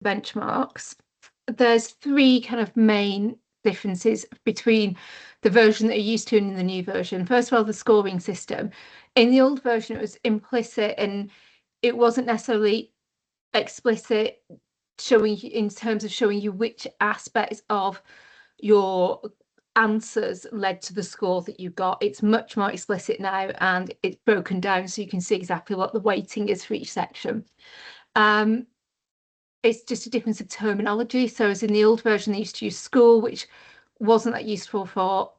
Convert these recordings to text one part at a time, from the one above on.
benchmarks, there's three kind of main differences between the version that you're used to and the new version. First of all, the scoring system. In the old version, it was implicit and it wasn't necessarily explicit, showing in terms of showing you which aspects of your answers led to the score that you got. It's much more explicit now, and it's broken down so you can see exactly what the weighting is for each section. It's just a difference of terminology. So as in the old version, they used to use school, which wasn't that useful for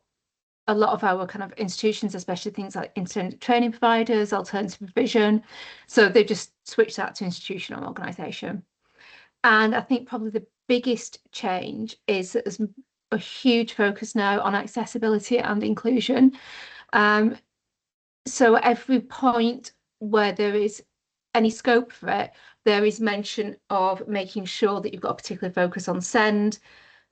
a lot of our kind of institutions, especially things like independent training providers, alternative provision. So they've just switched that to institutional organisation. And I think probably the biggest change is that there's a huge focus now on accessibility and inclusion. So at every point where there is any scope for it, there is mention of making sure that you've got a particular focus on SEND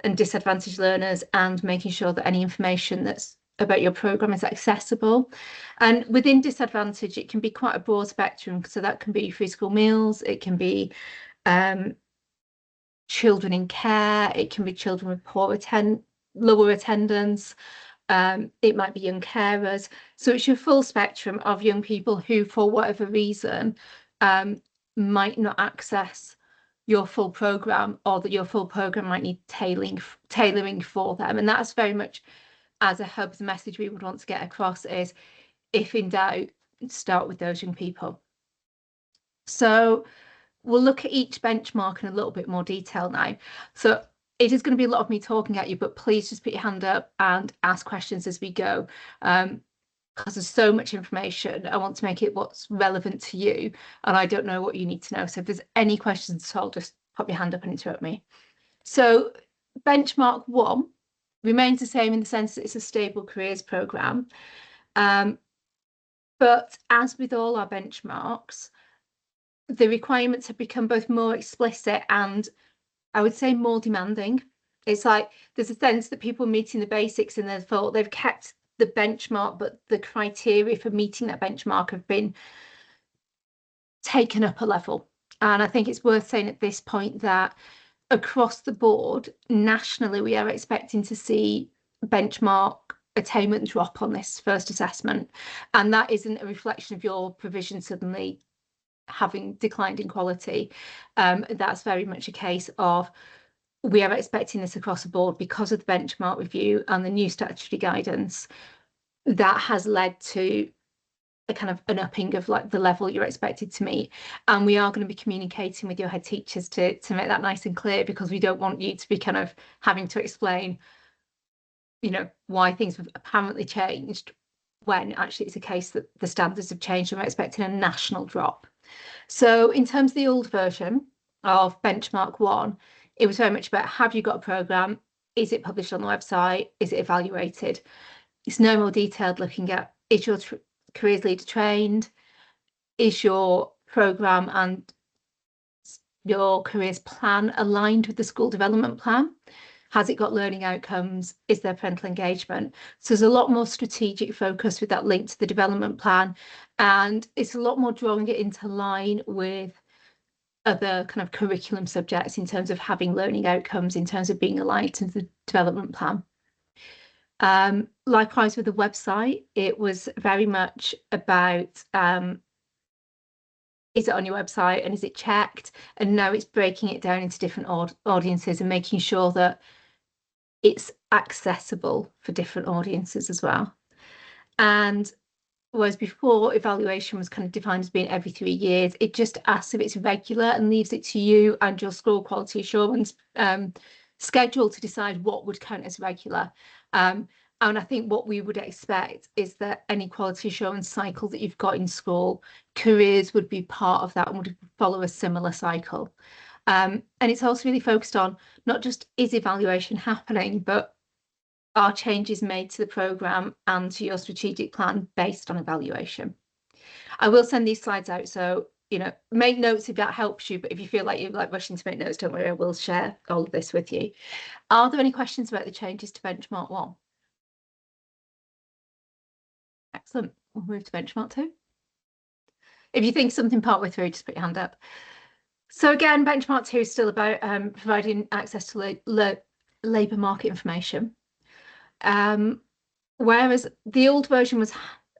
and disadvantaged learners, and making sure that any information that's about your program is accessible. And within disadvantage, it can be quite a broad spectrum. So that can be free school meals, it can be children in care, it can be children with lower attendance, it might be young carers. So it's your full spectrum of young people who, for whatever reason, might not access your full program, or that your full program might need tailoring for them. And that's very much, as a hub, the message we would want to get across is, if in doubt, start with those young people. So we'll look at each benchmark in a little bit more detail now. So it is going to be a lot of me talking at you, but please just put your hand up and ask questions as we go, because there's so much information. I want to make it what's relevant to you, and I don't know what you need to know. So if there's any questions at all, just pop your hand up and interrupt me. So benchmark 1 remains the same in the sense that it's a stable careers programme. But as with all our benchmarks, the requirements have become both more explicit and, I would say, more demanding. It's like there's a sense that people are meeting the basics and they've kept the benchmark, but the criteria for meeting that benchmark have been taken up a level. And I think it's worth saying at this point that across the board, nationally, we are expecting to see benchmark attainment drop on this first assessment. And that isn't a reflection of your provision suddenly having declined in quality. That's very much a case of, we are expecting this across the board because of the benchmark review and the new statutory guidance. That has led to a kind of an upping of like the level you're expected to meet. And we are going to be communicating with your head teachers to make that nice and clear, because we don't want you to be kind of having to explain, you know, why things have apparently changed when actually it's a case that the standards have changed and we're expecting a national drop. So in terms of the old version of benchmark 1, it was very much about, have you got a programme? Is it published on the website? Is it evaluated? It's no more detailed, looking at, is your careers leader trained? Is your programme and your careers plan aligned with the school development plan? Has it got learning outcomes? Is there parental engagement? So there's a lot more strategic focus with that link to the development plan, and it's a lot more drawing it into line with other kind of curriculum subjects in terms of having learning outcomes, in terms of being aligned to the development plan. Likewise with the website, it was very much about, is it on your website and is it checked? And now it's breaking it down into different audiences and making sure that it's accessible for different audiences as well. And whereas before, evaluation was kind of defined as being every 3 years, it just asks if it's regular and leaves it to you and your school quality assurance schedule to decide what would count as regular. And I think what we would expect is that any quality assurance cycle that you've got in school, careers would be part of that and would follow a similar cycle. And it's also really focused on not just is evaluation happening, but are changes made to the programme and to your strategic plan based on evaluation. I will send these slides out, so you know, make notes if that helps you, but if you feel like you're like rushing to make notes, don't worry, I will share all of this with you. Are there any questions about the changes to benchmark 1? Excellent. We'll move to benchmark 2. If you think something partway through, just put your hand up. So again, benchmark 2 is still about providing access to labour market information. Whereas the old version was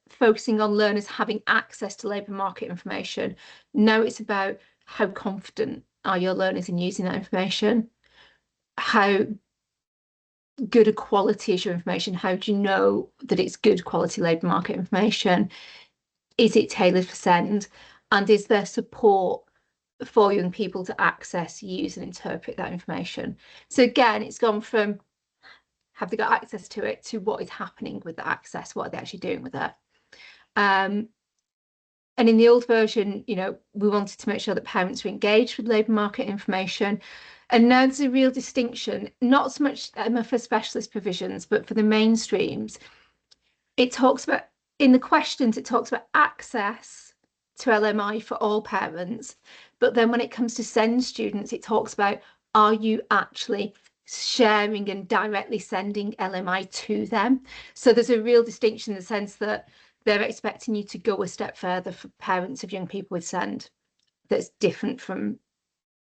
focusing on learners having access to labour market information, now it's about how confident are your learners in using that information? How good a quality is your information? How do you know that it's good quality labour market information? Is it tailored for SEND? And is there support for young people to access, use and interpret that information? So again, it's gone from have they got access to it to what is happening with the access? What are they actually doing with it? And in the old version, you know, we wanted to make sure that parents were engaged with labour market information. And now there's a real distinction, not so much for specialist provisions, but for the mainstreams. It talks about, in the questions, it talks about access to LMI for all parents. But then when it comes to SEND students, it talks about, are you actually sharing and directly sending LMI to them? So there's a real distinction in the sense that they're expecting you to go a step further for parents of young people with SEND that's different from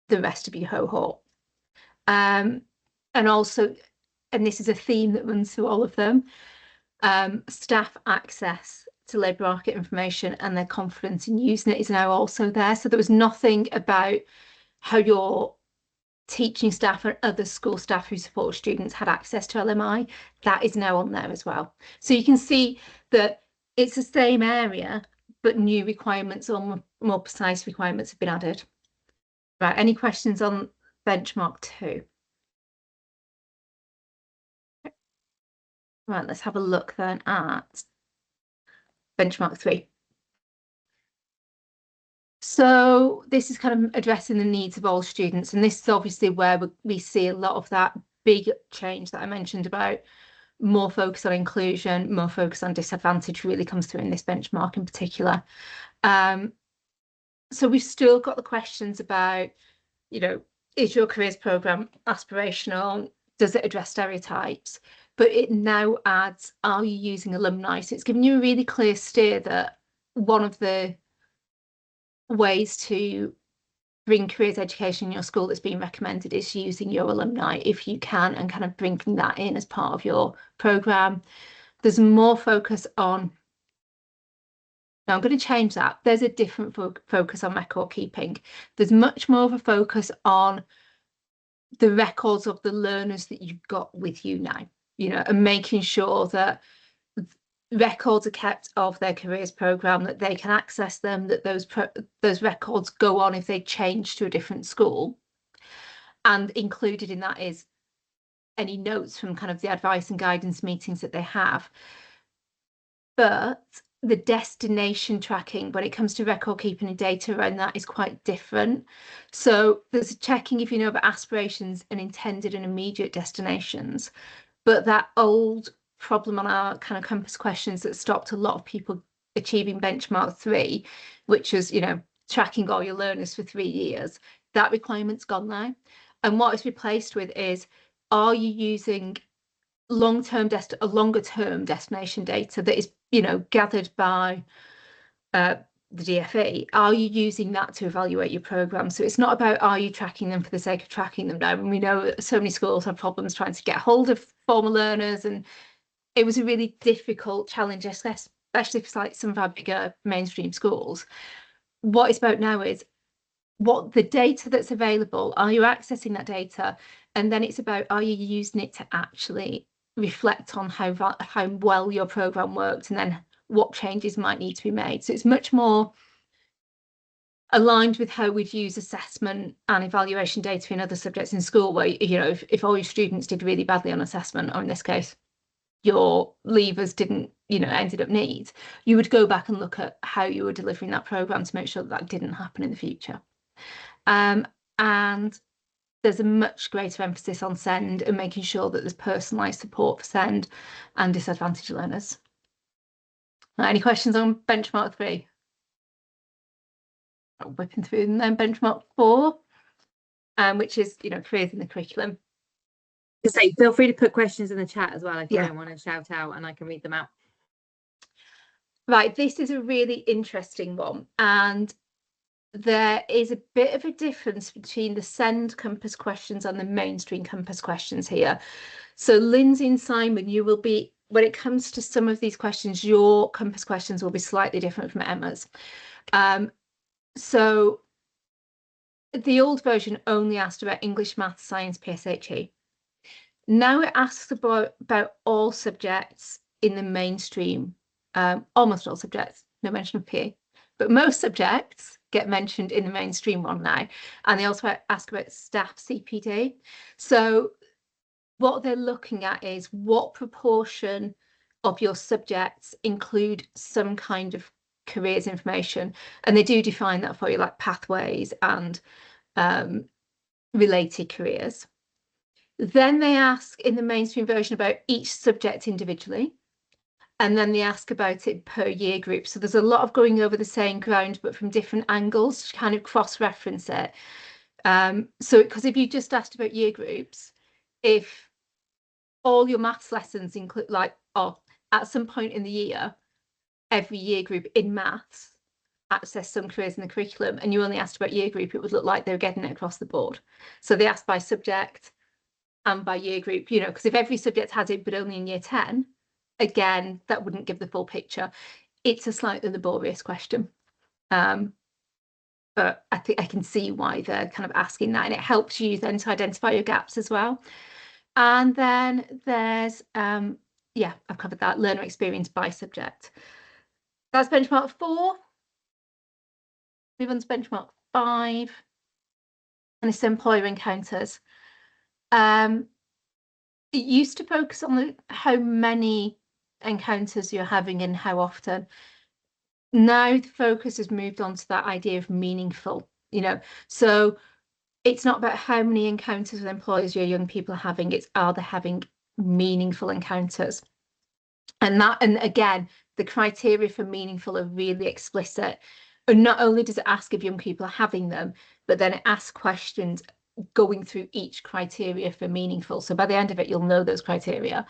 the rest of your cohort. And also, and this is a theme that runs through all of them, staff access to labour market information and their confidence in using it is now also there. So there was nothing about how your teaching staff or other school staff who support students had access to LMI. That is now on there as well. So you can see that it's the same area, but new requirements or more precise requirements have been added. Right, any questions on benchmark 2? Right, let's have a look then at benchmark 3. So this is kind of addressing the needs of all students, and this is obviously where we see a lot of that big change that I mentioned about more focus on inclusion, more focus on disadvantage really comes through in this benchmark in particular. So we've still got the questions about, you know, is your careers programme aspirational? Does it address stereotypes? But it now adds, are you using alumni? So it's giving you a really clear steer that one of the ways to bring careers education in your school that's being recommended is using your alumni if you can, and kind of bringing that in as part of your programme. There's more focus on, now I'm going to change that. There's a different focus on record keeping. There's much more of a focus on the records of the learners that you've got with you now, you know, and making sure that records are kept of their careers programme, that they can access them, that those records go on if they change to a different school. And included in that is any notes from kind of the advice and guidance meetings that they have. But the destination tracking when it comes to record keeping and data around that is quite different. So there's checking if you know about aspirations and intended and immediate destinations. But that old problem on our kind of compass questions that stopped a lot of people achieving benchmark 3, which was, you know, tracking all your learners for 3 years, that requirement's gone now. And what it's replaced with is, are you using longer term destination data that is, you know, gathered by the DFE? Are you using that to evaluate your programme? So it's not about, are you tracking them for the sake of tracking them now? And we know that so many schools have problems trying to get hold of former learners, and it was a really difficult challenge, especially for like some of our bigger mainstream schools. What it's about now is what the data that's available, are you accessing that data? And then it's about, are you using it to actually reflect on how well your programme worked, and then what changes might need to be made. So it's much more aligned with how we'd use assessment and evaluation data in other subjects in school, where, you know, if all your students did really badly on assessment, or in this case, your leavers didn't, you know, ended up needs, you would go back and look at how you were delivering that programme to make sure that didn't happen in the future. And there's a much greater emphasis on SEND and making sure that there's personalised support for SEND and disadvantaged learners. Any questions on benchmark 3? Whipping through them then. Benchmark 4, which is, you know, careers in the curriculum. To say, feel free to put questions in the chat as well if you don't want to shout out, and I can read them out. Right, this is a really interesting one, and there is a bit of a difference between the SEND Compass questions and the mainstream Compass questions here. So Lindsay and Simon, you will be, when it comes to some of these questions, your Compass questions will be slightly different from Emma's. So the old version only asked about English, maths, science, PSHE. Now it asks about all subjects in the mainstream, almost all subjects, no mention of PE, but most subjects get mentioned in the mainstream one now. And they also ask about staff CPD. So what they're looking at is what proportion of your subjects include some kind of careers information. And they do define that for you, like pathways and related careers. Then they ask in the mainstream version about each subject individually. And then they ask about it per year group. So there's a lot of going over the same ground, but from different angles to kind of cross-reference it. So, because if you just asked about year groups, if all your maths lessons include, like, at some point in the year, every year group in maths access some careers in the curriculum, and you only asked about year group, it would look like they were getting it across the board. So they asked by subject and by year group, you know, because if every subject has it, but only in year 10, again, that wouldn't give the full picture. It's a slightly laborious question. But I think I can see why they're kind of asking that, and it helps you then to identify your gaps as well. And then there's, yeah, I've covered that, learner experience by subject. That's benchmark 4. Move on to benchmark 5. And it's employer encounters. It used to focus on how many encounters you're having and how often. Now the focus has moved on to that idea of meaningful, you know. So it's not about how many encounters with employers your young people are having, it's are they having meaningful encounters. And again, the criteria for meaningful are really explicit. And not only does it ask if young people are having them, but then it asks questions going through each criteria for meaningful. So by the end of it, you'll know those criteria.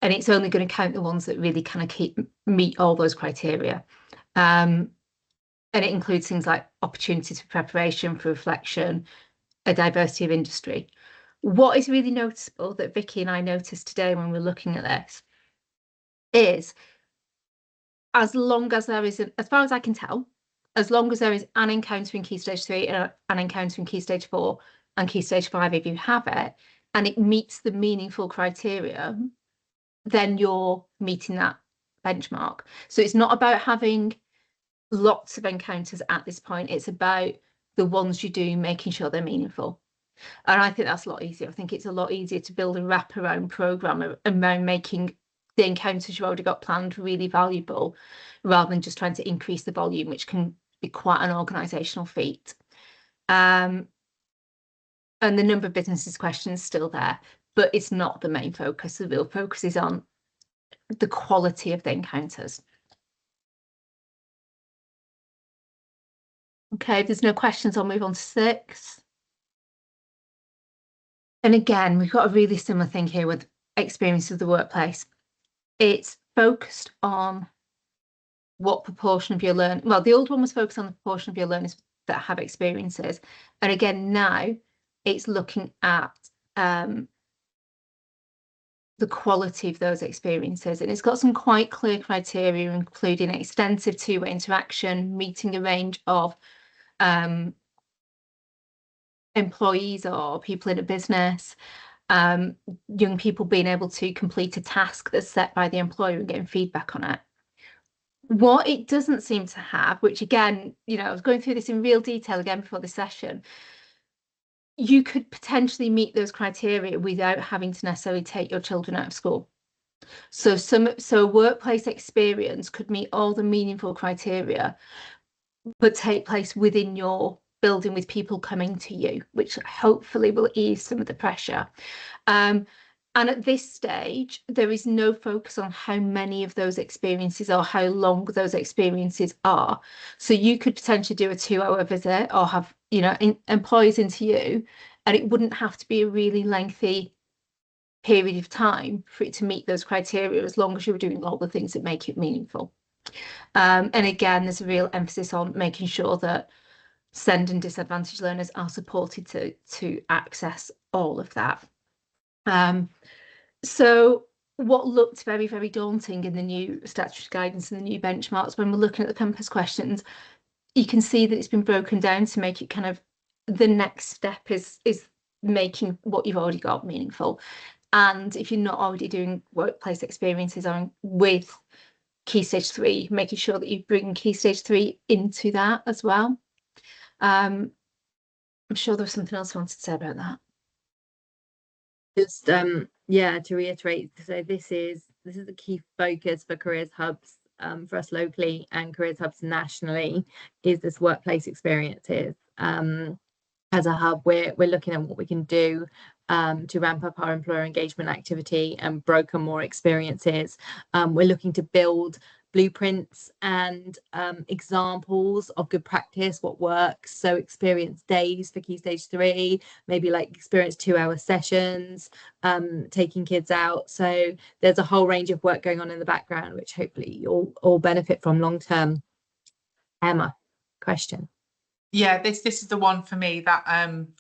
And it's only going to count the ones that really kind of meet all those criteria. And it includes things like opportunities for preparation, for reflection, a diversity of industry. What is really noticeable that Vicky and I noticed today when we're looking at this is, as long as there is, as far as I can tell, as long as there is an encounter in Key Stage 3 and an encounter in Key Stage 4 and Key Stage 5, if you have it, and it meets the meaningful criteria, then you're meeting that benchmark. So it's not about having lots of encounters at this point. It's about the ones you do, making sure they're meaningful. And I think that's a lot easier. I think it's a lot easier to build a wraparound program around making the encounters you've already got planned really valuable, rather than just trying to increase the volume, which can be quite an organisational feat. And the number of businesses questions still there, but it's not the main focus. The real focus is on the quality of the encounters. Okay, if there's no questions, I'll move on to 6. And again, we've got a really similar thing here with experience of the workplace. It's focused on what proportion of your learners, well, the old one was focused on the proportion of your learners that have experiences. And again, now it's looking at the quality of those experiences. And it's got some quite clear criteria, including extensive two-way interaction, meeting a range of employees or people in a business, young people being able to complete a task that's set by the employer and getting feedback on it. What it doesn't seem to have, which again, you know, I was going through this in real detail again before the session, you could potentially meet those criteria without having to necessarily take your children out of school. So workplace experience could meet all the meaningful criteria, but take place within your building with people coming to you, which hopefully will ease some of the pressure. And at this stage, there is no focus on how many of those experiences or how long those experiences are. So you could potentially do a 2-hour visit or have, you know, employees into you, and it wouldn't have to be a really lengthy period of time for it to meet those criteria, as long as you're doing all the things that make it meaningful. And again, there's a real emphasis on making sure that SEND and disadvantaged learners are supported to access all of that. So what looked very, very daunting in the new statutory guidance and the new benchmarks, when we're looking at the compass questions, you can see that it's been broken down to make it kind of the next step is making what you've already got meaningful. And if you're not already doing workplace experiences on with Key Stage 3, making sure that you bring Key Stage 3 into that as well. I'm sure there was something else I wanted to say about that. Just yeah, to reiterate, so this is the key focus for Careers Hubs, for us locally and Careers Hubs nationally, is this workplace experiences. As a hub, we're looking at what we can do to ramp up our employer engagement activity and broker more experiences. We're looking to build blueprints and examples of good practice, what works. So experience days for Key Stage 3, maybe like experience 2-hour sessions, taking kids out. So there's a whole range of work going on in the background, which hopefully you'll all benefit from long term. Emma, question. Yeah, this is the one for me that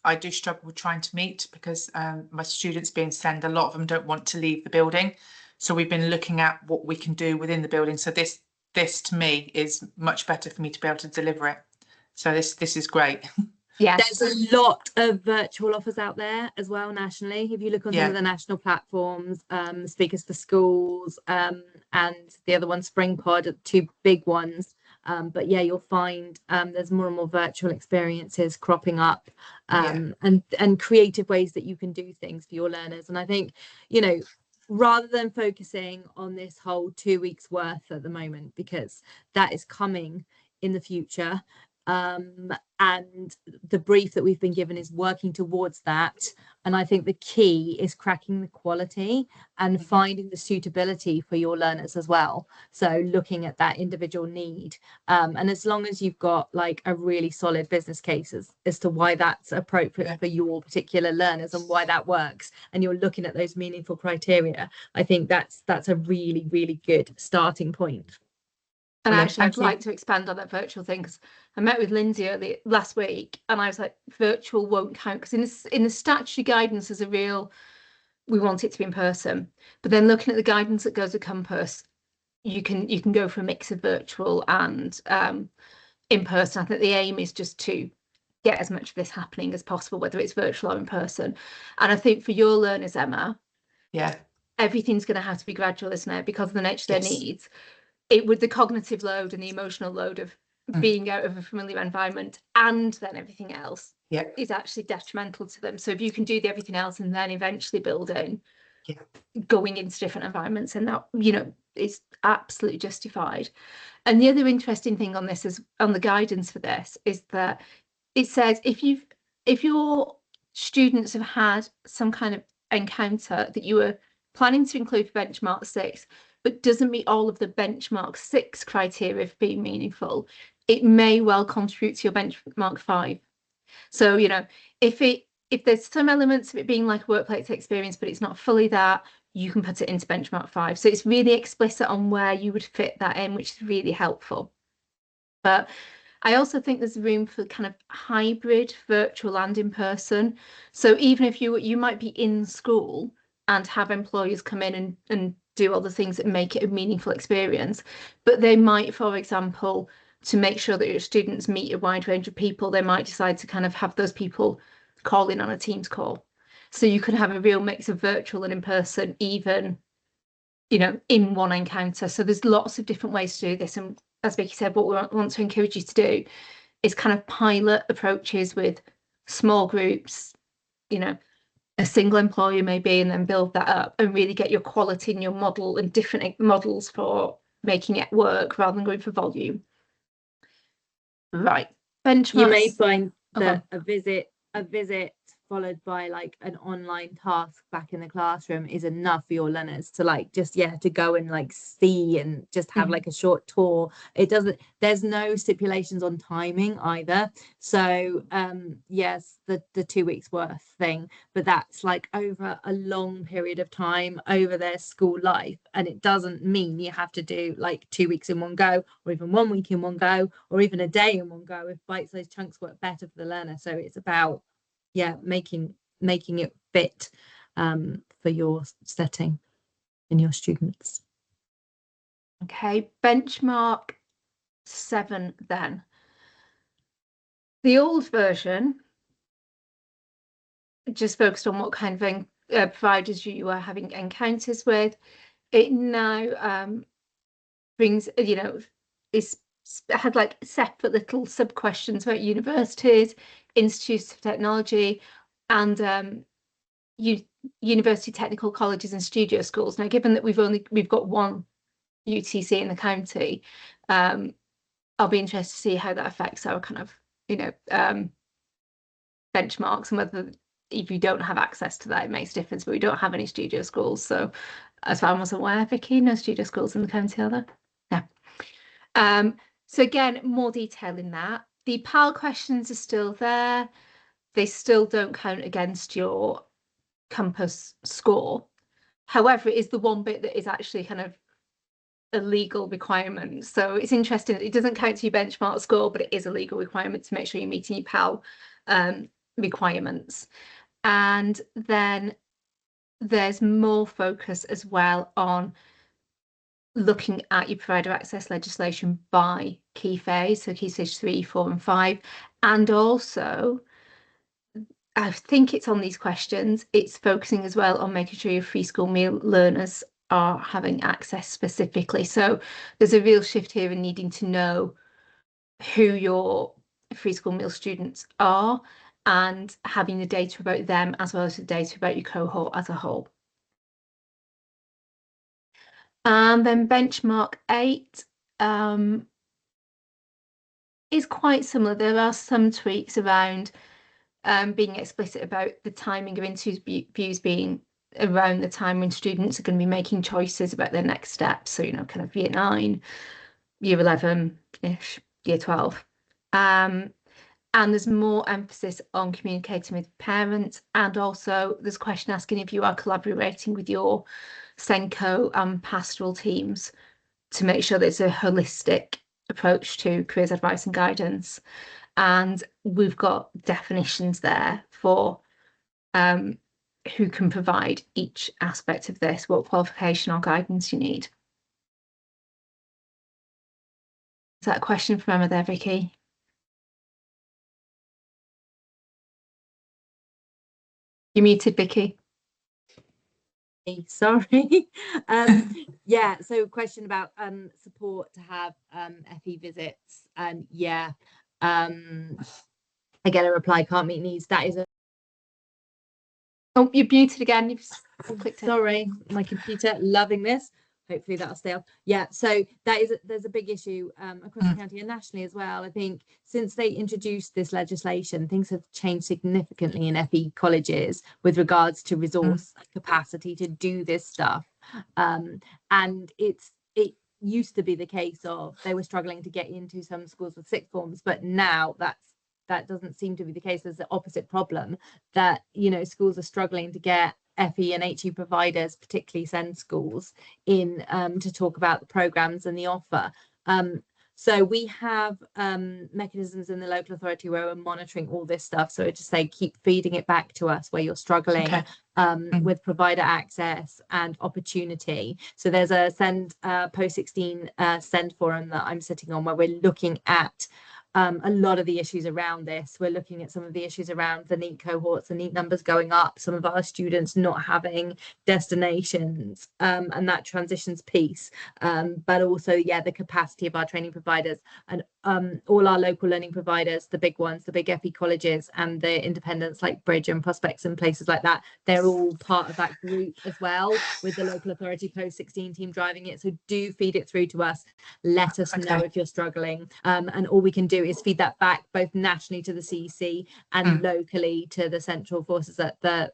I do struggle with trying to meet, because my students being SEND, a lot of them don't want to leave the building. So we've been looking at what we can do within the building. So this to me is much better for me to be able to deliver it. So this is great. Yes. There's a lot of virtual offers out there as well nationally. If you look on some of the national platforms, Speakers for Schools, and the other one, SpringPod, are two big ones. But yeah, you'll find there's more and more virtual experiences cropping up, and creative ways that you can do things for your learners. And I think, you know, rather than focusing on this whole 2 weeks worth at the moment, because that is coming in the future, and the brief that we've been given is working towards that. And I think the key is cracking the quality and finding the suitability for your learners as well. So looking at that individual need, and as long as you've got like a really solid business case as to why that's appropriate for your particular learners and why that works, and you're looking at those meaningful criteria, I think that's a really, really good starting point. And actually, I'd like to expand on that virtual thing, because I met with Lindsay last week, and I was like, virtual won't count, because in the statutory guidance, there's a real, we want it to be in person. But then looking at the guidance that goes with Compass, you can go for a mix of virtual and in person. I think the aim is just to get as much of this happening as possible, whether it's virtual or in person. And I think for your learners, Emma, everything's going to have to be gradual, isn't it? Because of the nature of their needs. It would, the cognitive load and the emotional load of being out of a familiar environment and then everything else is actually detrimental to them. So if you can do everything else and then eventually build in going into different environments, and that, you know, is absolutely justified. And the other interesting thing on this is, on the guidance for this, is that it says if your students have had some kind of encounter that you were planning to include for benchmark 6, but doesn't meet all of the benchmark 6 criteria for being meaningful, it may well contribute to your benchmark 5. So, you know, if there's some elements of it being like a workplace experience, but it's not fully that, you can put it into benchmark 5. So it's really explicit on where you would fit that in, which is really helpful. But I also think there's room for kind of hybrid, virtual and in person. So even if you might be in school and have employers come in and do all the things that make it a meaningful experience, but they might, for example, to make sure that your students meet a wide range of people, they might decide to kind of have those people call in on a Teams call. So you could have a real mix of virtual and in person, even, you know, in one encounter. So there's lots of different ways to do this. And as Vicky said, what we want to encourage you to do is kind of pilot approaches with small groups, you know, a single employer maybe, and then build that up and really get your quality in your model and different models for making it work rather than going for volume. Right. Benchmarks. You may find that a visit followed by like an online task back in the classroom is enough for your learners to like just to go and like see and just have like a short tour. There's no stipulations on timing either, so yes, the 2 weeks worth thing, but that's like over a long period of time over their school life, and it doesn't mean you have to do like 2 weeks in one go, or even 1 week in one go, or even a day in one go if bite-sized chunks work better for the learner. So it's about making it fit for your setting and your students. Okay, benchmark 7 then. The old version just focused on what kind of providers you are having encounters with. It now brings, it's had like separate little sub questions about universities, institutes of technology, and university technical colleges and studio schools. Now, given that we've got one UTC in the county, I'll be interested to see how that affects our kind of benchmarks, and whether if you don't have access to that, it makes a difference. But we don't have any studio schools, so as far as I was aware, Vicky, no studio schools in the county, are there? No. So again, more detail in that. The PAL questions are still there. They still don't count against your Compass score. However, it is the one bit that is actually kind of a legal requirement. So it's interesting. It doesn't count to your benchmark score, but it is a legal requirement to make sure you're meeting your PAL requirements. And then there's more focus as well on looking at your provider access legislation by key phase, so key stage 3, 4 and 5. And also, I think it's on these questions, it's focusing as well on making sure your free school meal learners are having access specifically. So there's a real shift here in needing to know who your free school meal students are and having the data about them as well as the data about your cohort as a whole. And then benchmark 8 is quite similar. There are some tweaks around being explicit about the timing of interviews being around the time when students are going to be making choices about their next steps. So, kind of year 9, year 11-ish, year 12. And there's more emphasis on communicating with parents, and also there's a question asking if you are collaborating with your SENCO and pastoral teams to make sure there's a holistic approach to careers advice and guidance. And we've got definitions there for who can provide each aspect of this, what qualification or guidance you need. Is that a question from Emma there, Vicky? You're muted, Vicky. Sorry. So question about support to have FE visits, and I get a reply, can't meet needs. That is Oh, you're muted again. You've clicked it. Sorry, my computer, loving this. Hopefully that'll stay off. So there's a big issue across the county and nationally as well. I think since they introduced this legislation, things have changed significantly in FE colleges with regards to resource capacity to do this stuff. And it used to be the case of they were struggling to get into some schools with sixth forms, but now that doesn't seem to be the case. There's the opposite problem that schools are struggling to get FE and HE providers, particularly SEND schools, in to talk about the programs and the offer. So we have mechanisms in the local authority where we're monitoring all this stuff. So I just say keep feeding it back to us where you're struggling with provider access and opportunity. So there's a SEND post 16 SEND forum that I'm sitting on where we're looking at a lot of the issues around this. We're looking at some of the issues around the NEET cohorts, the NEET numbers going up, some of our students not having destinations, and that transitions piece, but also the capacity of our training providers, and all our local learning providers, the big ones, the big FE colleges, and the independents like Bridge and Prospects and places like that, they're all part of that group as well, with the local authority post 16 team driving it. So do feed it through to us. Let us know if you're struggling. And all we can do is feed that back both nationally to the CEC and locally to the central forces at the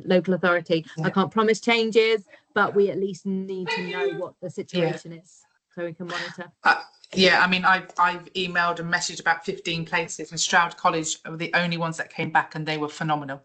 local authority. I can't promise changes, but we at least need to know what the situation is so we can monitor. Yeah, I mean, I've emailed and messaged about 15 places, and Stroud College were the only ones that came back, and they were phenomenal.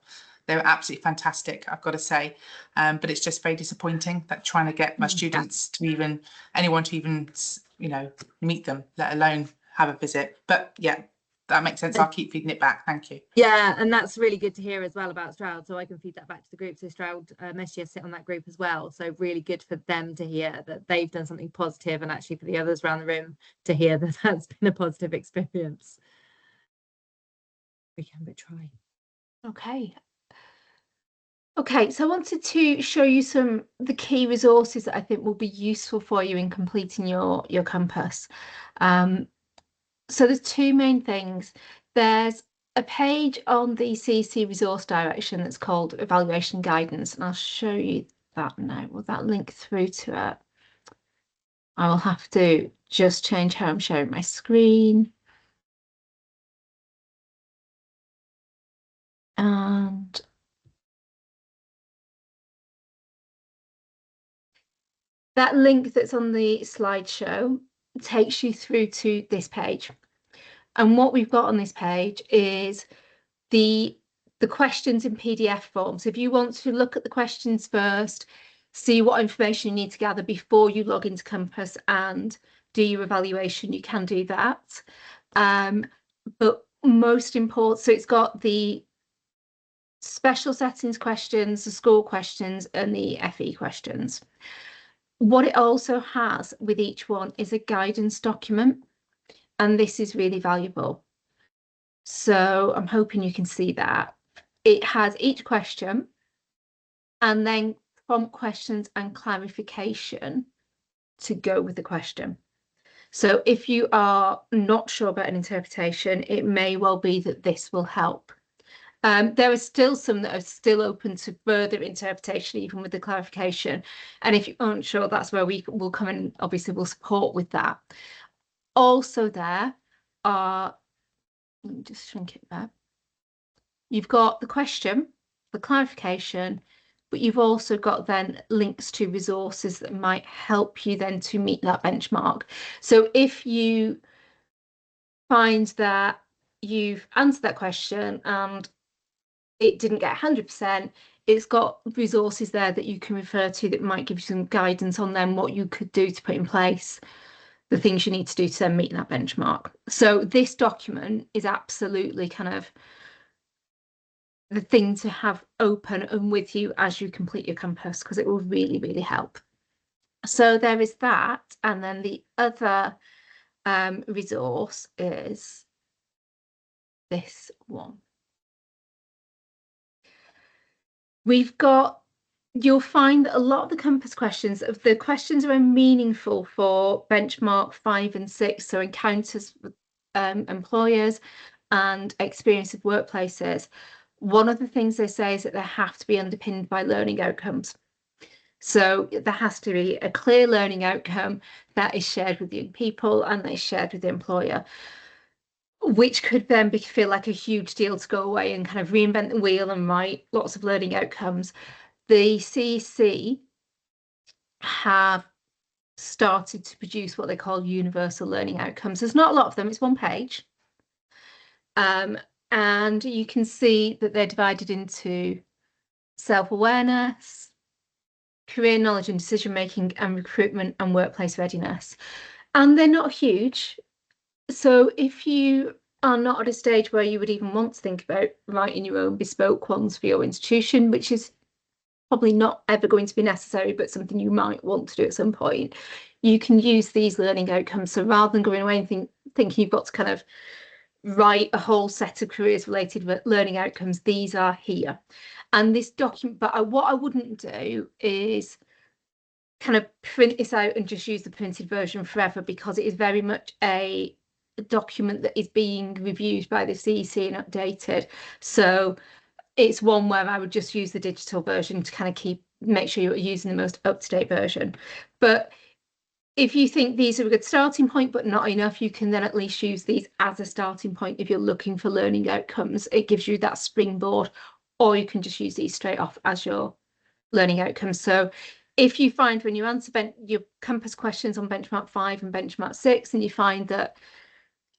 They were absolutely fantastic, I've got to say. But it's just very disappointing that trying to get my students to even, anyone to even, you know, meet them, let alone have a visit. But yeah, that makes sense. I'll keep feeding it back. Thank you. Yeah, and that's really good to hear as well about Stroud, so I can feed that back to the group. So Stroud messages sit on that group as well, so really good for them to hear that they've done something positive, and actually for the others around the room to hear that that's been a positive experience. We can but try. Okay, so I wanted to show you the key resources that I think will be useful for you in completing your compass. So there's two main things. There's a page on the CEC resource direction that's called evaluation guidance, and I'll show you that now. Will that link through to it? I will have to just change how I'm sharing my screen. And that link that's on the slideshow takes you through to this page. And what we've got on this page is the questions in PDF form. So if you want to look at the questions first, see what information you need to gather before you log into Compass and do your evaluation, you can do that. But most important, so it's got the special settings questions, the school questions, and the FE questions. What it also has with each one is a guidance document, and this is really valuable. So I'm hoping you can see that. It has each question and then prompt questions and clarification to go with the question. So if you are not sure about an interpretation, it may well be that this will help. There are still some that are still open to further interpretation, even with the clarification. And if you aren't sure, that's where we will come in. Obviously, we'll support with that. Also, there are, let me just shrink it back. You've got the question, the clarification, but you've also got then links to resources that might help you then to meet that benchmark. So if you find that you've answered that question and it didn't get 100%, it's got resources there that you can refer to that might give you some guidance on then what you could do to put in place the things you need to do to then meet that benchmark. So this document is absolutely kind of the thing to have open and with you as you complete your compass, because it will really, really help. So there is that. And then the other resource is this one. We've got, you'll find that a lot of the compass questions, of the questions are meaningful for benchmark 5 and 6, so encounters with employers and experience of workplaces. One of the things they say is that they have to be underpinned by learning outcomes. So there has to be a clear learning outcome that is shared with young people and that is shared with the employer, which could then feel like a huge deal to go away and kind of reinvent the wheel and write lots of learning outcomes. The CEC have started to produce what they call universal learning outcomes. There's not a lot of them, it's one page. And you can see that they're divided into self-awareness, career knowledge and decision-making, and recruitment and workplace readiness. And they're not huge. So if you are not at a stage where you would even want to think about writing your own bespoke ones for your institution, which is probably not ever going to be necessary, but something you might want to do at some point, you can use these learning outcomes. So rather than going away and thinking you've got to kind of write a whole set of careers related learning outcomes, these are here. And this document, but what I wouldn't do is kind of print this out and just use the printed version forever, because it is very much a a document that is being reviewed by the CEC and updated. So it's one where I would just use the digital version to kind of make sure you're using the most up-to-date version. But if you think these are a good starting point but not enough, you can then at least use these as a starting point if you're looking for learning outcomes. It gives you that springboard, or you can just use these straight off as your learning outcomes. So if you find when you answer your Compass questions on benchmark 5 and benchmark 6 and you find that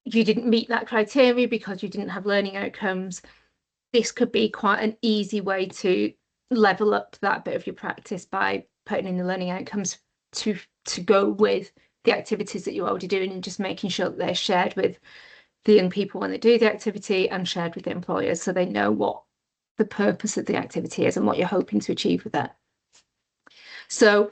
you didn't meet that criteria because you didn't have learning outcomes, this could be quite an easy way to level up that bit of your practice by putting in the learning outcomes to go with the activities that you're already doing, and just making sure that they're shared with the young people when they do the activity and shared with the employers, so they know what the purpose of the activity is and what you're hoping to achieve with it. So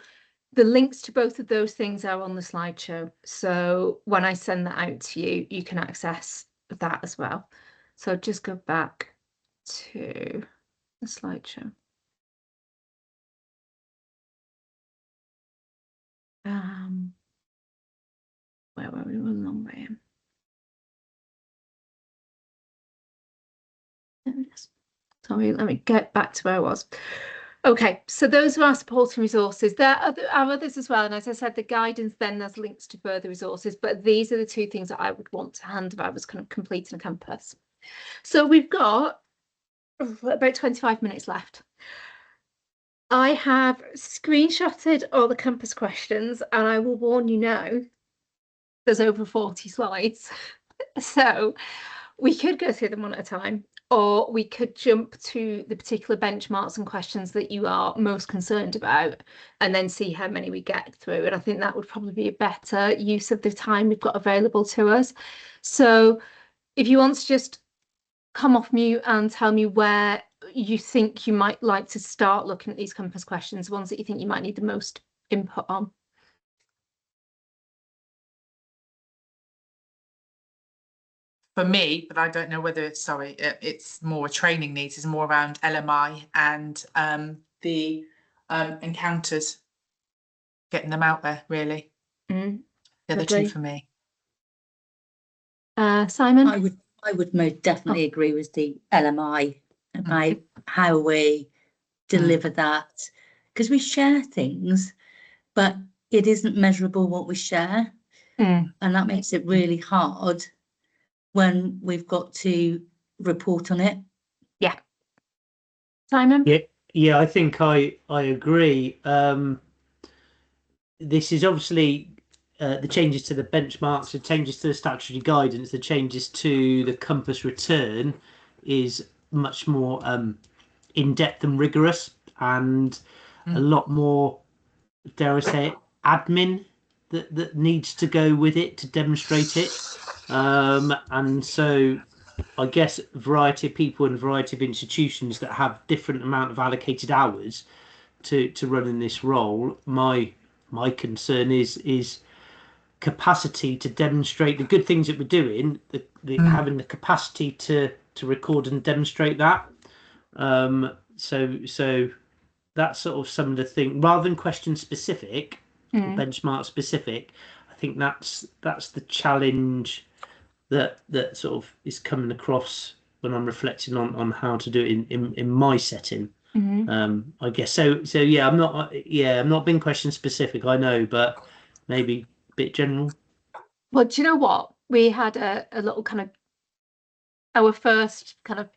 the links to both of those things are on the slideshow. So when I send that out to you, you can access that as well. So just go back to the slideshow. Where were we? A long way in. There it is. Sorry, let me get back to where I was. Okay, so those are our supporting resources. There are others as well, and as I said, the guidance then there's links to further resources, but these are the two things that I would want to hand if I was kind of completing a Compass. So we've got about 25 minutes left. I have screenshotted all the Compass questions, and I will warn you now, there's over 40 slides. So we could go through them one at a time, or we could jump to the particular benchmarks and questions that you are most concerned about and then see how many we get through. And I think that would probably be a better use of the time we've got available to us. So if you want to just come off mute and tell me where you think you might like to start looking at these Compass questions, ones that you think you might need the most input on. For me, but I don't know whether it's more training needs, is more around LMI and the encounters, getting them out there, really. The other two for me. Simon? I would most definitely agree with the LMI about how we deliver that, because we share things, but it isn't measurable what we share, and that makes it really hard when we've got to report on it. Yeah. Simon? Yeah, I think I agree. This is obviously the changes to the benchmarks, the changes to the statutory guidance, the changes to the Compass return is much more in-depth and rigorous, and a lot more, dare I say it, admin that needs to go with it to demonstrate it. And so I guess a variety of people and a variety of institutions that have different amount of allocated hours to run in this role. My concern is capacity to demonstrate the good things that we're doing, having the capacity to record and demonstrate that. So that's sort of some of the thing, rather than question specific or benchmark specific. I think that's the challenge that sort of is coming across when I'm reflecting on how to do it in my setting. I guess so yeah, I'm not being question specific, I know, but maybe a bit general. Well, do you know what, we had a little kind of our first kind of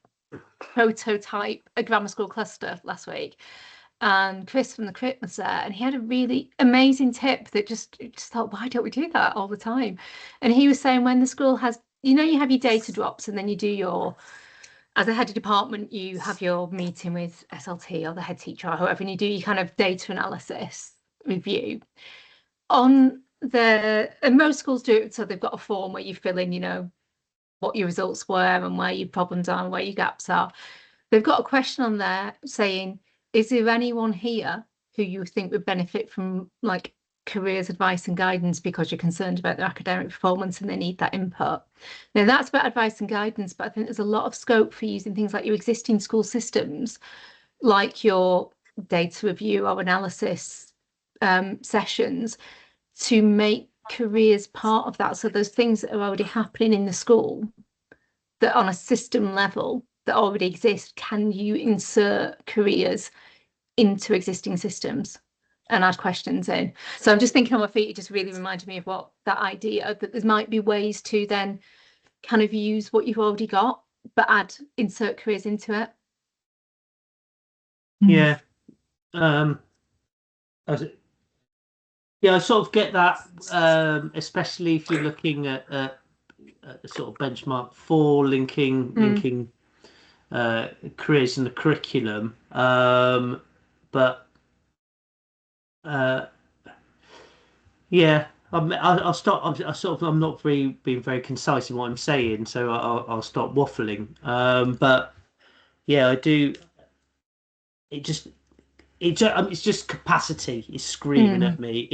prototype a grammar school cluster last week, and Chris from the Crit was there, and he had a really amazing tip that just thought, why don't we do that all the time? And he was saying, when the school has, you have your data drops, and then you do your, as a head of department, you have your meeting with SLT or the head teacher or whoever, and you do your kind of data analysis review. And most schools do it, so they've got a form where you fill in, what your results were and where your problems are and where your gaps are. They've got a question on there saying, is there anyone here who you think would benefit from like careers advice and guidance because you're concerned about their academic performance and they need that input? Now that's about advice and guidance, but I think there's a lot of scope for using things like your existing school systems, like your data review or analysis sessions, to make careers part of that. So those things that are already happening in the school that on a system level that already exist, can you insert careers into existing systems and add questions in? So I'm just thinking on my feet, it just really reminded me of what that idea that there might be ways to then kind of use what you've already got, but insert careers into it. Yeah. I sort of get that, especially if you're looking at a sort of benchmark for linking careers in the curriculum. But yeah, I'll stop. I'm not being very concise in what I'm saying, so I'll stop waffling. But yeah, I do. It's just capacity is screaming at me.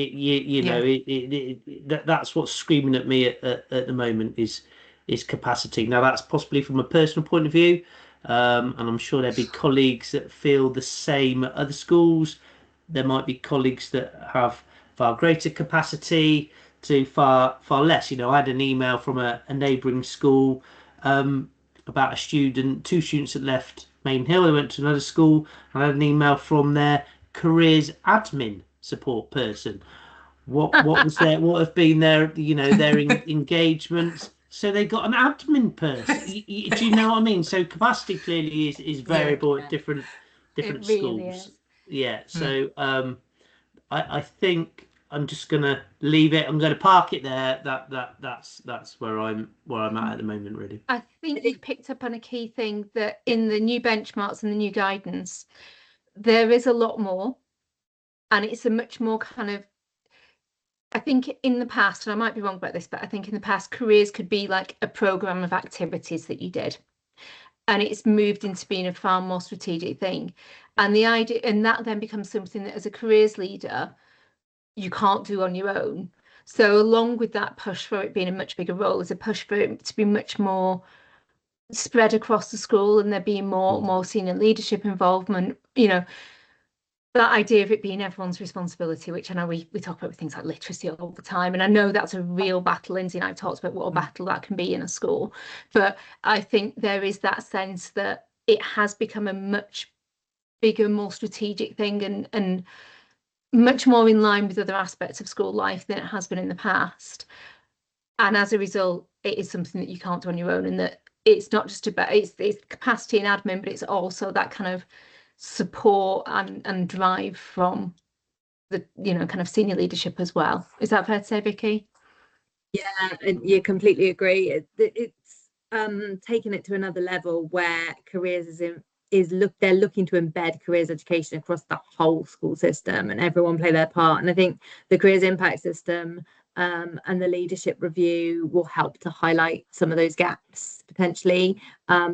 That's what's screaming at me at the moment is capacity. Now that's possibly from a personal point of view, and I'm sure there'll be colleagues that feel the same at other schools. There might be colleagues that have far greater capacity to far less. I had an email from a neighbouring school about two students that left Main Hill. They went to another school. I had an email from their careers admin support person. What was there? What have been their their engagements? So they got an admin person. Do you know what I mean? So capacity clearly is variable at different schools. Really is. Yeah. So I think I'm just gonna leave it. I'm gonna park it there. That's where I'm at the moment, really. I think you've picked up on a key thing that in the new benchmarks and the new guidance, there is a lot more, and it's a much more kind of, I think in the past, and I might be wrong about this, but I think in the past, careers could be like a program of activities that you did. And it's moved into being a far more strategic thing. And the idea, and that then becomes something that as a careers leader, you can't do on your own. So along with that push for it being a much bigger role, is a push for it to be much more spread across the school, and there being more senior leadership involvement. That idea of it being everyone's responsibility, which I know we talk about with things like literacy all the time, and I know that's a real battle. Lindsay and I've talked about what a battle that can be in a school, but I think there is that sense that it has become a much bigger, more strategic thing, and much more in line with other aspects of school life than it has been in the past. And as a result, it is something that you can't do on your own, and that it's not just about it's capacity and admin, but it's also that kind of support and drive from the kind of senior leadership as well. Is that fair to say, Vicky? Yeah, and you completely agree. It's taking it to another level where careers they're looking to embed careers education across the whole school system, and everyone play their part. And I think the careers impact system and the leadership review will help to highlight some of those gaps potentially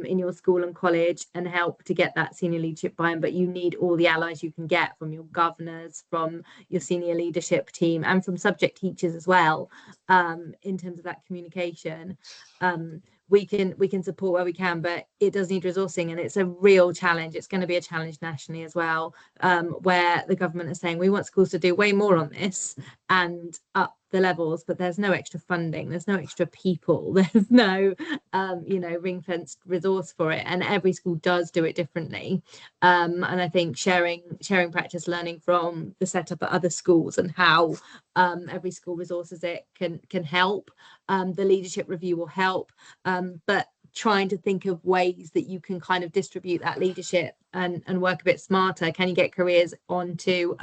in your school and college, and help to get that senior leadership buy-in. But you need all the allies you can get from your governors, from your senior leadership team, and from subject teachers as well, in terms of that communication. We can support where we can, but it does need resourcing, and it's a real challenge. It's going to be a challenge nationally as well, where the government is saying we want schools to do way more on this and up the levels, but there's no extra funding, there's no extra people, there's no ring-fenced resource for it, and every school does do it differently. And I think sharing practice, learning from the setup at other schools and how every school resources it can help. The leadership review will help, but trying to think of ways that you can kind of distribute that leadership and work a bit smarter. Can you get careers onto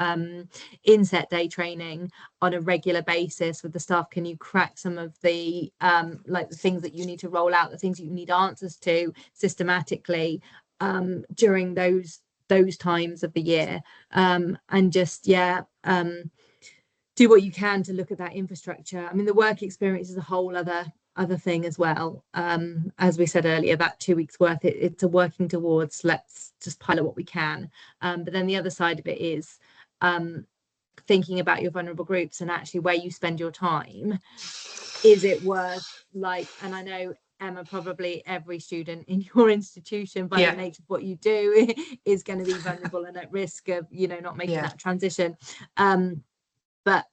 inset day training on a regular basis with the staff? Can you crack some of the the things that you need to roll out, the things you need answers to systematically during those times of the year, and just do what you can to look at that infrastructure. I mean, the work experience is a whole other thing as well. As we said earlier, that 2 weeks worth, it's a working towards, let's just pilot what we can. But then the other side of it is thinking about your vulnerable groups and actually where you spend your time. Is it worth, and I know, Emma, probably every student in your institution, by the nature of what you do, is going to be vulnerable and at risk of not making that transition. But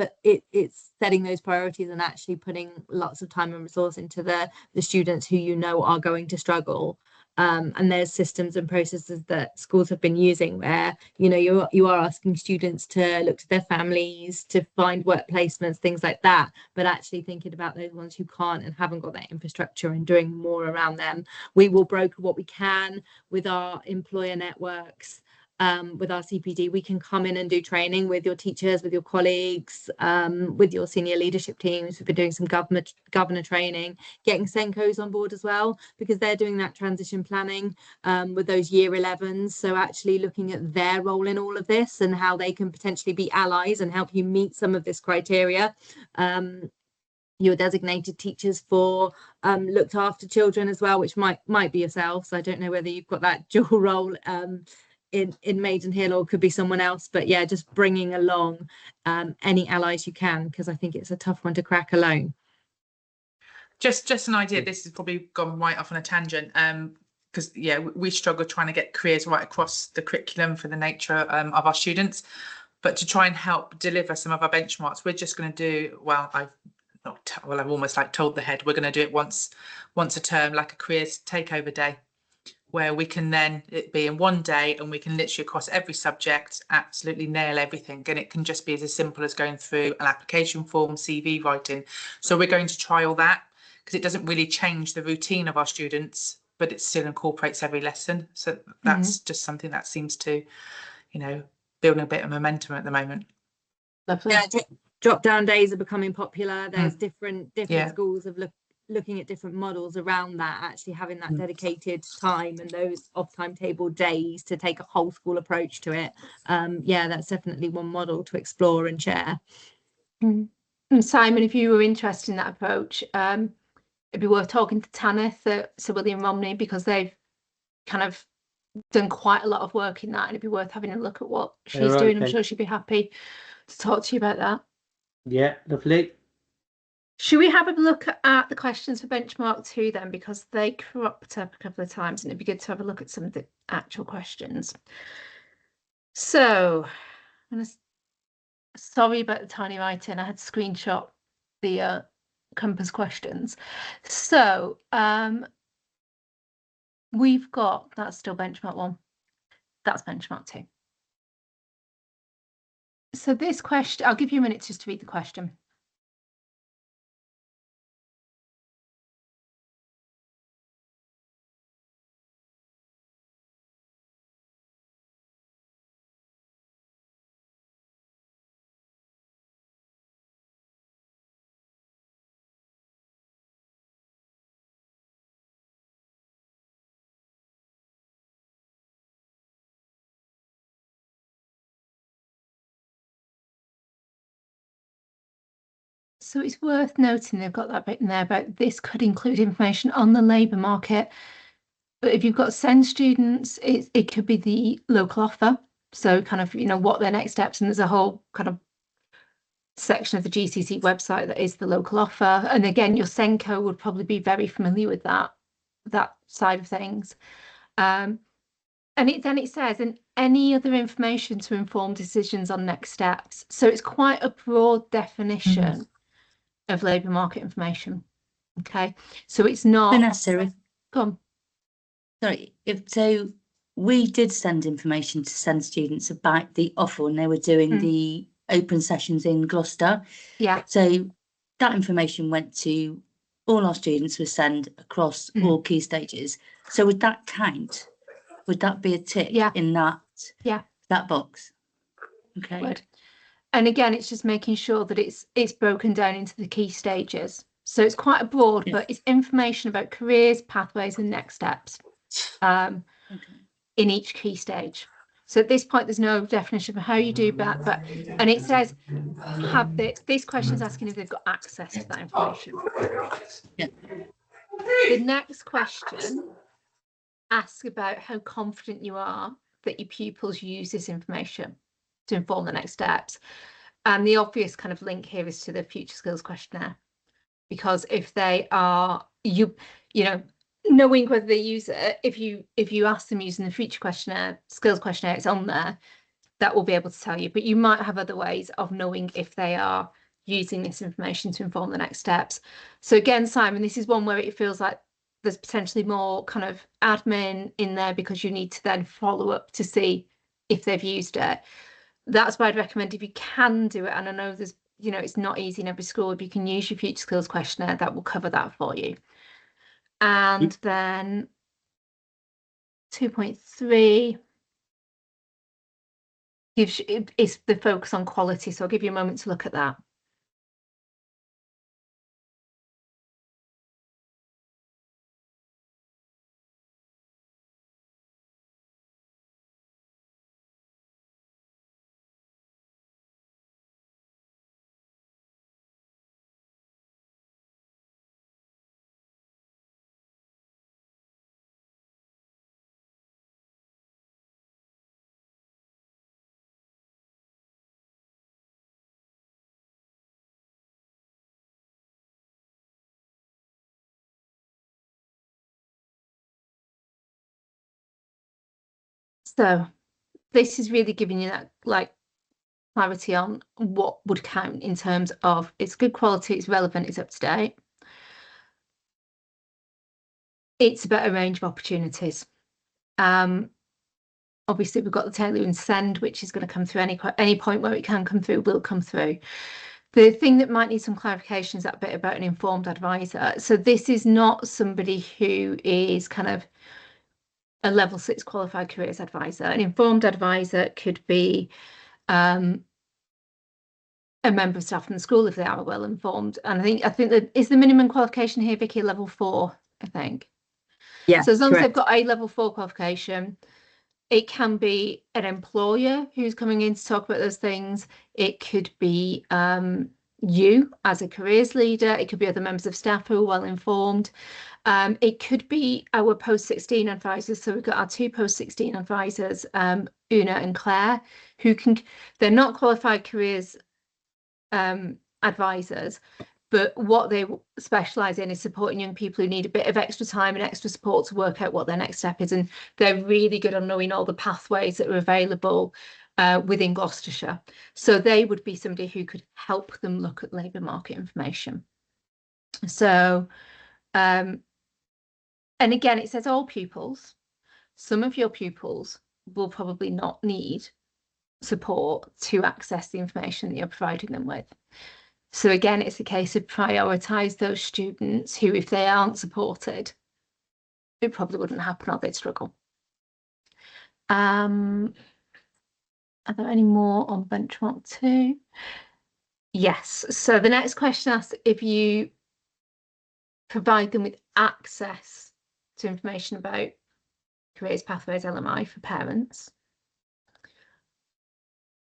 but it's setting those priorities and actually putting lots of time and resource into the students who you know are going to struggle. And there's systems and processes that schools have been using where, you know, you are asking students to look to their families, to find work placements, things like that, but actually thinking about those ones who can't and haven't got that infrastructure and doing more around them. We will broker what we can with our employer networks. With our CPD, we can come in and do training with your teachers, with your colleagues, with your senior leadership teams. We've been doing some governor training, getting SENCOs on board as well, because they're doing that transition planning with those year 11s. So actually looking at their role in all of this and how they can potentially be allies and help you meet some of this criteria. Your designated teachers for looked after children as well, which might be yourself. So I don't know whether you've got that dual role in Maidenhill or could be someone else, but yeah, just bringing along any allies you can, because I think it's a tough one to crack alone. Just an idea. This has probably gone right off on a tangent. Because yeah, we struggle trying to get careers right across the curriculum for the nature of our students, but to try and help deliver some of our benchmarks, we're just going to do I've almost like told the head we're going to do it once a term, like a careers takeover day, where we can then it be in one day and we can literally across every subject absolutely nail everything, and it can just be as simple as going through an application form, CV writing. So we're going to trial that because it doesn't really change the routine of our students, but it still incorporates every lesson. So that's just something that seems to, you know, building a bit of momentum at the moment. Lovely. Yeah, drop down days are becoming popular. There's different schools of looking at different models around that, actually having that dedicated time and those off timetable days to take a whole school approach to it. Yeah, that's definitely one model to explore and share. And Simon, if you were interested in that approach, it'd be worth talking to Tanith at Sir William Romney, because they've kind of done quite a lot of work in that, and it'd be worth having a look at what she's doing. I'm sure she'd be happy to talk to you about that. Yeah, lovely. Should we have a look at the questions for benchmark 2 then, because they cropped up a couple of times and it'd be good to have a look at some of the actual questions. So sorry about the tiny writing, I had to screenshot the compass questions. So we've got, that's still benchmark 1, that's benchmark 2. So this question, I'll give you a minute just to read the question. So it's worth noting they've got that bit in there about this could include information on the labour market. But if you've got SEND students, it could be the local offer. So kind of, you know, what their next steps, and there's a whole kind of section of the GCC website that is the local offer. And again, your SENCO would probably be very familiar with that side of things. And then it says, and any other information to inform decisions on next steps. So it's quite a broad definition of labour market information. Okay, so it's not. Vanessa, Come. Sorry, so we did send information to SEND students about the offer when they were doing the open sessions in Gloucester. Yeah. So that information went to all our students with SEND across all key stages. So would that count? Would that be a tick in that box? Okay. Good. And again, it's just making sure that it's broken down into the key stages. So it's quite a broad, but it's information about careers, pathways, and next steps in each key stage. So at this point, there's no definition of how you do that, and it says this question is asking if they've got access to that information. Yeah. The next question asks about how confident you are that your pupils use this information to inform the next steps. And the obvious kind of link here is to the future skills questionnaire, because if they are, you know, knowing whether they use it, if you ask them using the future questionnaire, skills questionnaire, it's on there, that will be able to tell you, but you might have other ways of knowing if they are using this information to inform the next steps. So again, Simon, this is one where it feels like there's potentially more kind of admin in there because you need to then follow up to see if they've used it. That's why I'd recommend, if you can do it, and I know there's, you know, it's not easy in every school, if you can use your future skills questionnaire, that will cover that for you. And then 2.3 gives you, it's the focus on quality, so I'll give you a moment to look at that. So this is really giving you that like clarity on what would count in terms of it's good quality, it's relevant, it's up to date. It's about a range of opportunities. Obviously we've got the tailor and send, which is going to come through any point where it can come through, will come through. The thing that might need some clarification is that bit about an informed advisor. So this is not somebody who is kind of a level 6 qualified careers advisor. An informed advisor could be a member of staff from the school if they are well informed. And I think that is the minimum qualification here, Vicky, level 4, I think. Yeah. So as long correct. as they've got a level 4 qualification, it can be an employer who's coming in to talk about those things. It could be you as a careers leader. It could be other members of staff who are well informed. It could be our post-16 advisors. So we've got our 2 post-16 advisors, Una and Claire, who they're not qualified careers advisors, but what they specialize in is supporting young people who need a bit of extra time and extra support to work out what their next step is. And they're really good on knowing all the pathways that are available within Gloucestershire. So they would be somebody who could help them look at labour market information. So, and again, it says all pupils. Some of your pupils will probably not need support to access the information that you're providing them with. So again, it's a case of prioritise those students who, if they aren't supported, it probably wouldn't happen or they'd struggle. Are there any more on benchmark 2? Yes. So the next question asks if you provide them with access to information about careers pathways LMI for parents.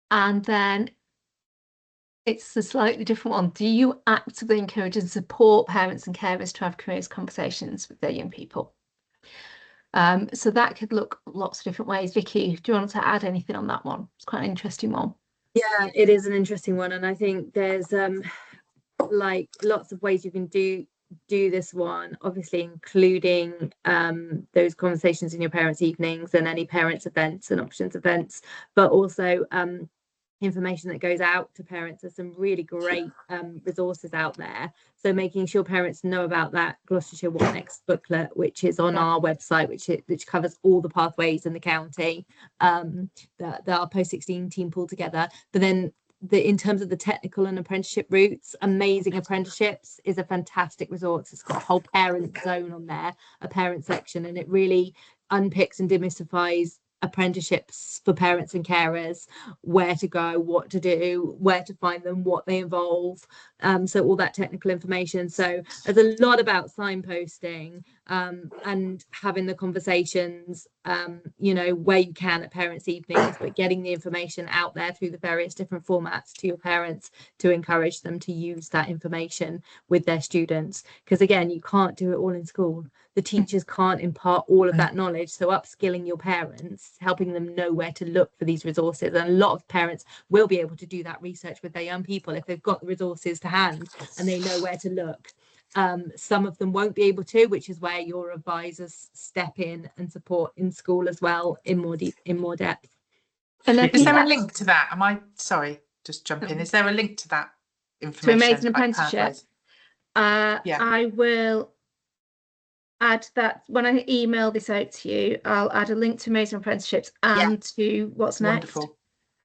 And then it's a slightly different one. Do you actively encourage and support parents and carers to have careers conversations with their young people? So that could look lots of different ways. Vicky, do you want to add anything on that one? It's quite an interesting one. Yeah, it is an interesting one, and I think there's like lots of ways you can do this one, obviously including those conversations in your parents' evenings and any parents events and options events, but also information that goes out to parents. There's some really great resources out there, so making sure parents know about that Gloucestershire What Next booklet, which is on our website, which covers all the pathways in the county that our post-16 team pulled together. But then in terms of the technical and apprenticeship routes, Amazing Apprenticeships is a fantastic resource. It's got a whole parent zone on there, a parent section, and it really unpicks and demystifies apprenticeships for parents and carers, where to go, what to do, where to find them, what they involve, so all that technical information. So there's a lot about signposting and having the conversations you know, where you can at parents' evenings, but getting the information out there through the various different formats to your parents to encourage them to use that information with their students. Because again, you can't do it all in school. The teachers can't impart all of that knowledge. So upskilling your parents, helping them know where to look for these resources. And a lot of parents will be able to do that research with their young people if they've got the resources to hand and they know where to look. Some of them won't be able to, which is where your advisors step in and support in school as well in more depth. And I Is think there a that's link to that? Am I sorry? Just jump in. Is there a link to that to information? Amazing like Apprenticeship. pathways? Yeah. I will add that when I email this out to you. I'll add a link to Amazing Apprenticeships and to what's next. Wonderful.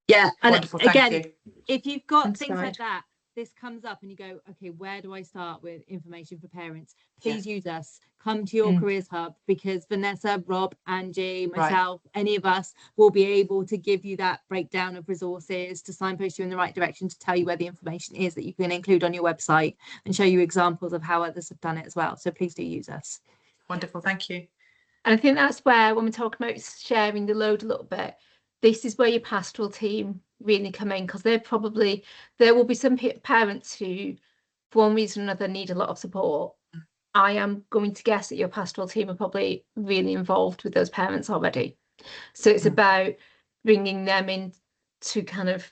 Yeah, and Wonderful. Thank again, you. if you've got And things like slide. that, this comes up and you go, okay, where do I start with information for parents? Please use us. Come to your careers hub, because Vanessa, Rob, Angie, myself, any of us will be able to give you that breakdown of resources, to signpost you in the right direction, to tell you where the information is that you can include on your website, and show you examples of how others have done it as well. So please do use us. Wonderful. Thank you. And I think that's where, when we're talking about sharing the load a little bit, this is where your pastoral team really come in, because there will be some parents who, for one reason or another, need a lot of support. I am going to guess that your pastoral team are probably really involved with those parents already. So it's about bringing them in to kind of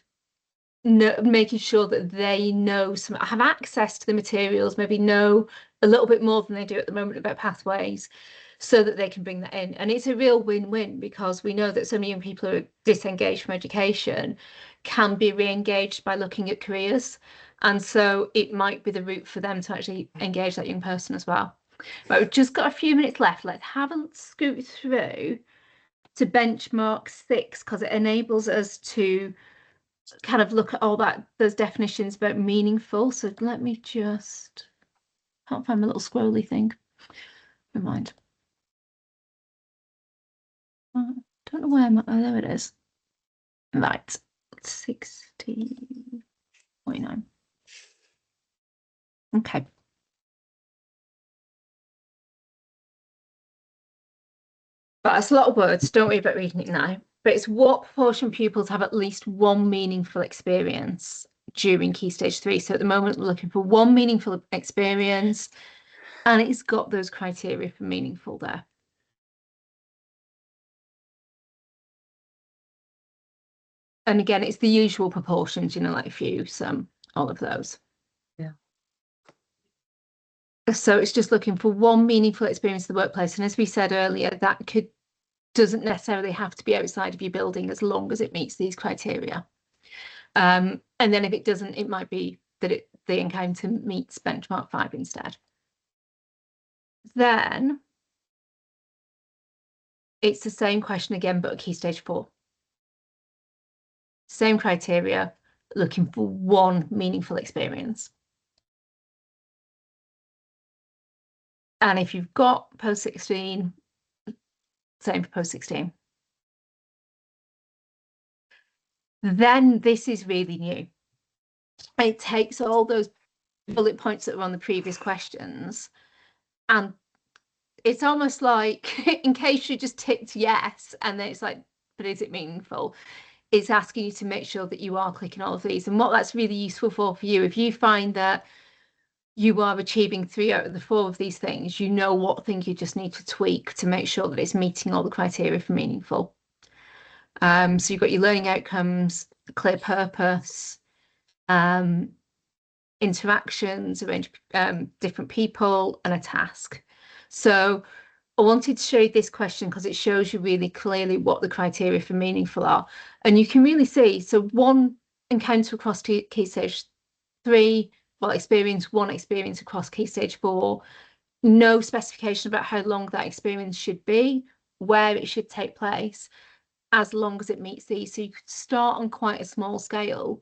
making sure that they have access to the materials, maybe know a little bit more than they do at the moment about pathways, so that they can bring that in. And it's a real win-win, because we know that so many young people who are disengaged from education can be re-engaged by looking at careers. And so it might be the route for them to actually engage that young person as well. But we've just got a few minutes left. Let's have a scoot through to benchmark 6, because it enables us to kind of look at all those definitions about meaningful. So let me can't find my little scrolly thing. Never mind. Don't know where there it is. Right, 60.9. Okay. But that's a lot of words. Don't worry about reading it now. But it's what proportion of pupils have at least one meaningful experience during Key Stage 3. So at the moment, we're looking for one meaningful experience, and it's got those criteria for meaningful there. And again, it's the usual proportions, like a few, some, all of those. Yeah. So it's just looking for one meaningful experience in the workplace. And as we said earlier, that doesn't necessarily have to be outside of your building, as long as it meets these criteria. And then if it doesn't, it might be that the encounter meets benchmark 5 instead. Then it's the same question again, but at Key Stage 4. Same criteria, looking for one meaningful experience. And if you've got post-16, same for post-16. Then this is really new. It takes all those bullet points that were on the previous questions, and it's almost like, in case you just ticked yes, and then it's like, but is it meaningful? It's asking you to make sure that you are clicking all of these. And what that's really useful for you, if you find that you are achieving 3 out of the 4 of these things, you know what thing you just need to tweak to make sure that it's meeting all the criteria for meaningful. So you've got your learning outcomes, clear purpose, interactions, arrange different people, and a task. So I wanted to show you this question because it shows you really clearly what the criteria for meaningful are. And you can really see, so one encounter across Key Stage 3, well, one experience across Key Stage 4, no specification about how long that experience should be, where it should take place, as long as it meets these. So you could start on quite a small scale,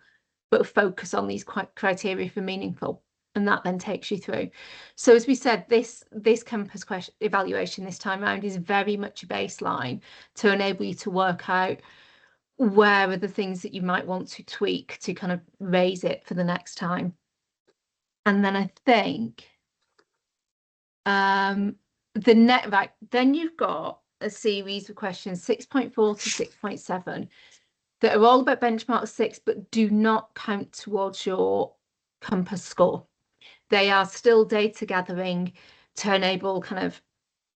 but focus on these criteria for meaningful, and that then takes you through. So as we said, this campus question evaluation this time around is very much a baseline to enable you to work out where are the things that you might want to tweak to kind of raise it for the next time. And then I think then you've got a series of questions 6.4 to 6.7 that are all about benchmark 6, but do not count towards your compass score. They are still data gathering to enable kind of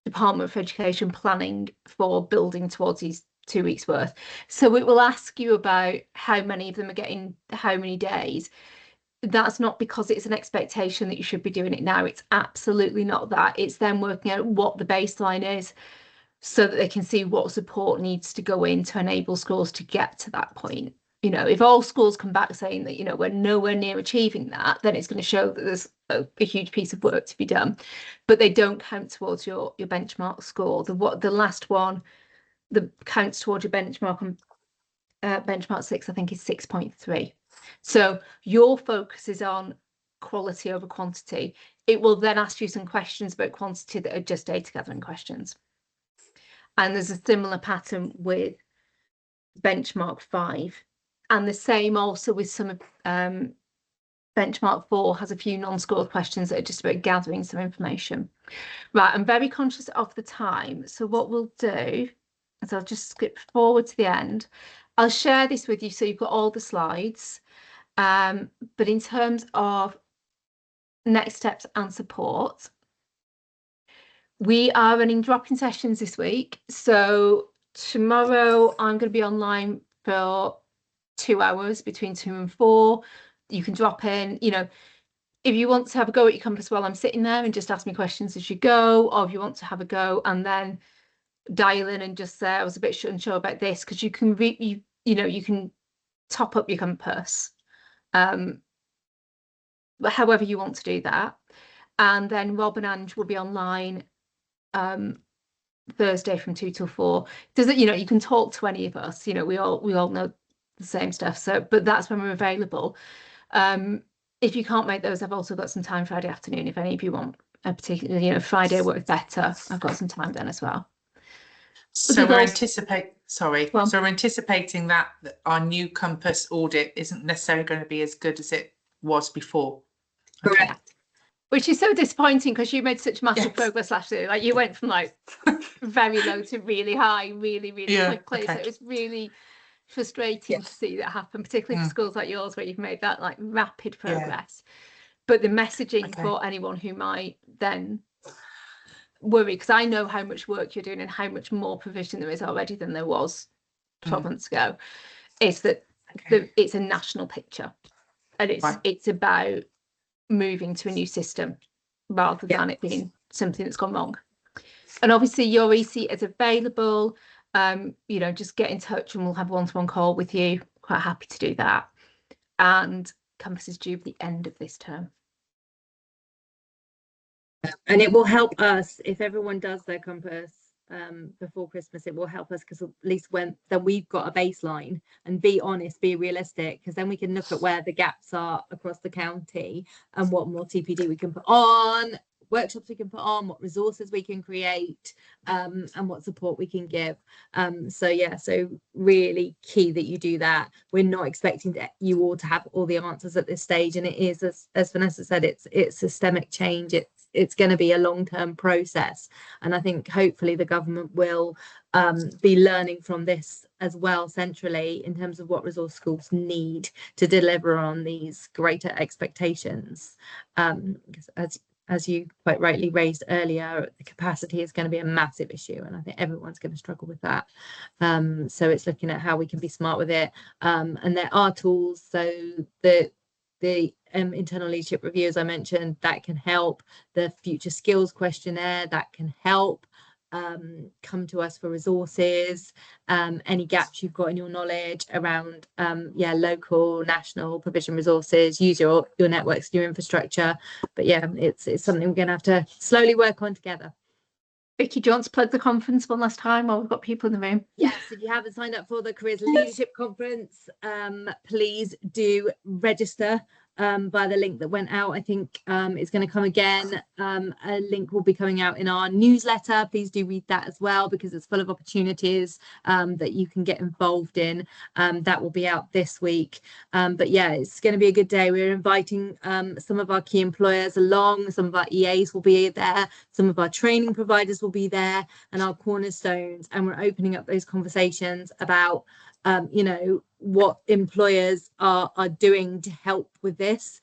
Department for Education planning for building towards these 2 weeks worth. So it will ask you about how many of them are getting how many days. That's not because it's an expectation that you should be doing it now. It's absolutely not that. It's then working out what the baseline is so that they can see what support needs to go in to enable schools to get to that point. You know, if all schools come back saying that, you know, we're nowhere near achieving that, then it's going to show that there's a huge piece of work to be done, but they don't count towards your benchmark score. The last one that counts towards your benchmark on benchmark 6, I think, is 6.3. So your focus is on quality over quantity. It will then ask you some questions about quantity that are just data gathering questions. And there's a similar pattern with benchmark 5. And the same also with some of benchmark 4 has a few non-scored questions that are just about gathering some information. Right, I'm very conscious of the time. So what we'll do is I'll just skip forward to the end. I'll share this with you so you've got all the slides. But in terms of next steps and support, we are running drop-in sessions this week. So tomorrow I'm going to be online for 2 hours between 2 and 4. You can drop in, you know, if you want to have a go at your compass while I'm sitting there and just ask me questions as you go, or if you want to have a go and then dial in and just say, I was a bit unsure about this, because you can you know, you can top up your compass, however you want to do that. And then Rob and Ange will be online Thursday from 2 till 4. Does it, you know, you can talk to any of us, you know, we all know the same stuff. So, but that's when we're available. If you can't make those, I've also got some time Friday afternoon. If any of you want a particular, you know, Friday works better, I've got some time then as well. So we're anticipating that our new compass audit isn't necessarily going to be as good as it was before. Correct. Which is so disappointing, because you made such massive progress last year. Like, you went from like very low to really high, really quickly. So it was really frustrating to see that happen, particularly for schools like yours where you've made that like rapid progress. But the messaging for anyone who might then worry, because I know how much work you're doing and how much more provision there is already than there was 12 months ago, is that it's a national picture, and it's about moving to a new system rather than it being something that's gone wrong. And obviously your EC is available. You know, just get in touch and we'll have a one-to-one call with you. Quite happy to do that. And Compass is due at the end of this term. And it will help us if everyone does their compass before Christmas. It will help us, because at least then we've got a baseline, and be honest, be realistic, because then we can look at where the gaps are across the county and what more TPD we can put on, workshops we can put on, what resources we can create, and what support we can give. So really key that you do that. We're not expecting you all to have all the answers at this stage, and it is, as Vanessa said, it's systemic change. It's going to be a long-term process, and I think hopefully the government will be learning from this as well centrally, in terms of what resource schools need to deliver on these greater expectations. As you quite rightly raised earlier, the capacity is going to be a massive issue, and I think everyone's going to struggle with that. So it's looking at how we can be smart with it, and there are tools. So the internal leadership review, as I mentioned, that can help. The future skills questionnaire, that can help. Come to us for resources, any gaps you've got in your knowledge around local, national provision resources. Use your networks, your infrastructure. But it's something we're going to have to slowly work on together. Vicky, do you want to plug the conference one last time while we've got people in the room? Yes, if you haven't signed up for the Careers Leadership Conference, please do register by the link that went out. I think it's going to come again. A link will be coming out in our newsletter. Please do read that as well, because it's full of opportunities that you can get involved in. That will be out this week. But yeah, it's going to be a good day. We're inviting some of our key employers along. Some of our EAs will be there. Some of our training providers will be there, and our cornerstones. And we're opening up those conversations about you know, what employers are doing to help with this,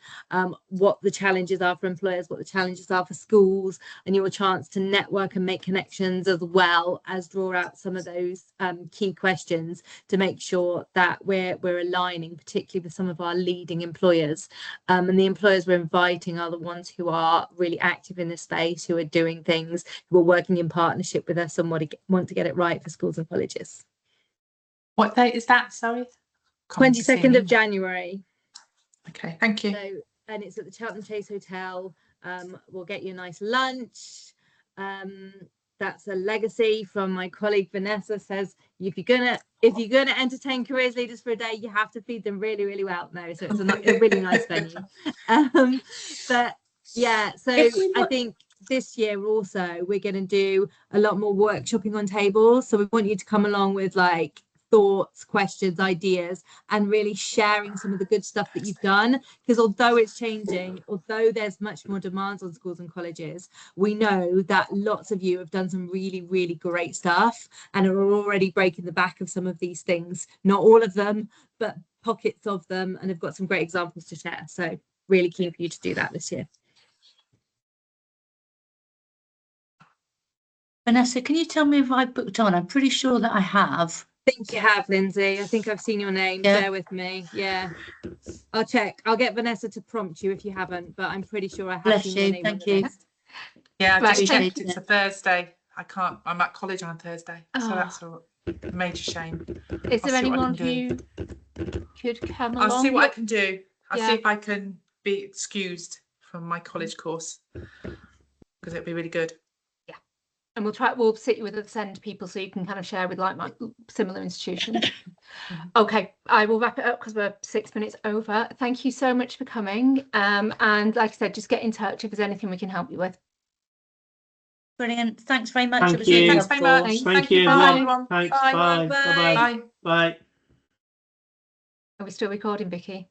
what the challenges are for employers, what the challenges are for schools, and your chance to network and make connections, as well as draw out some of those key questions to make sure that we're aligning, particularly with some of our leading employers. And the employers we're inviting are the ones who are really active in this space, who are doing things, who are working in partnership with us and want to get it right for schools and colleges. What date is that? Sorry. 22nd of January. Okay, thank you. So, and it's at the Cheltenham Chase Hotel. We'll get you a nice lunch. That's a legacy from my colleague Vanessa. Says if you're gonna entertain careers leaders for a day, you have to feed them really, really well. No, so it's a really nice venue. But yeah, so I think this year also we're going to do a lot more workshopping on tables. So we want you to come along with like thoughts, questions, ideas, and really sharing some of the good stuff that you've done, because although it's changing, although there's much more demands on schools and colleges, we know that lots of you have done some really, really great stuff and are already breaking the back of some of these things, not all of them, but pockets of them, and have got some great examples to share. So really keen for you to do that this year. Vanessa, can you tell me if I booked on? I'm pretty sure that I have. I think you have, Lindsay. I think I've seen your name. Yeah. Bear with me. Yeah, I'll check. I'll get Vanessa to prompt you if you haven't, but I'm pretty sure I have Bless seen your you, name. thank on the you. list. Yeah, I Right, just thank checked. It's a Thursday. I'm at college on a Thursday, so that's a major shame. Is there I'll see what I anyone can who could come along? I'll see what I can do. I'll Yeah. see if I can be excused from my college course, because it'd be really good. And we'll sit you with the SEND people so you can kind of share with like similar institutions. Okay, I will wrap it up because we're 6 minutes over. Thank you so much for coming. And like I said, just get in touch if there's anything we can help you with. Brilliant. Thanks very much. Thank It was really you. Thanks very helpful. much. Thank you, Bye, everyone. everyone. Thanks. Bye. Bye. Bye. Bye. Bye. Bye. Are we still recording, Vicky?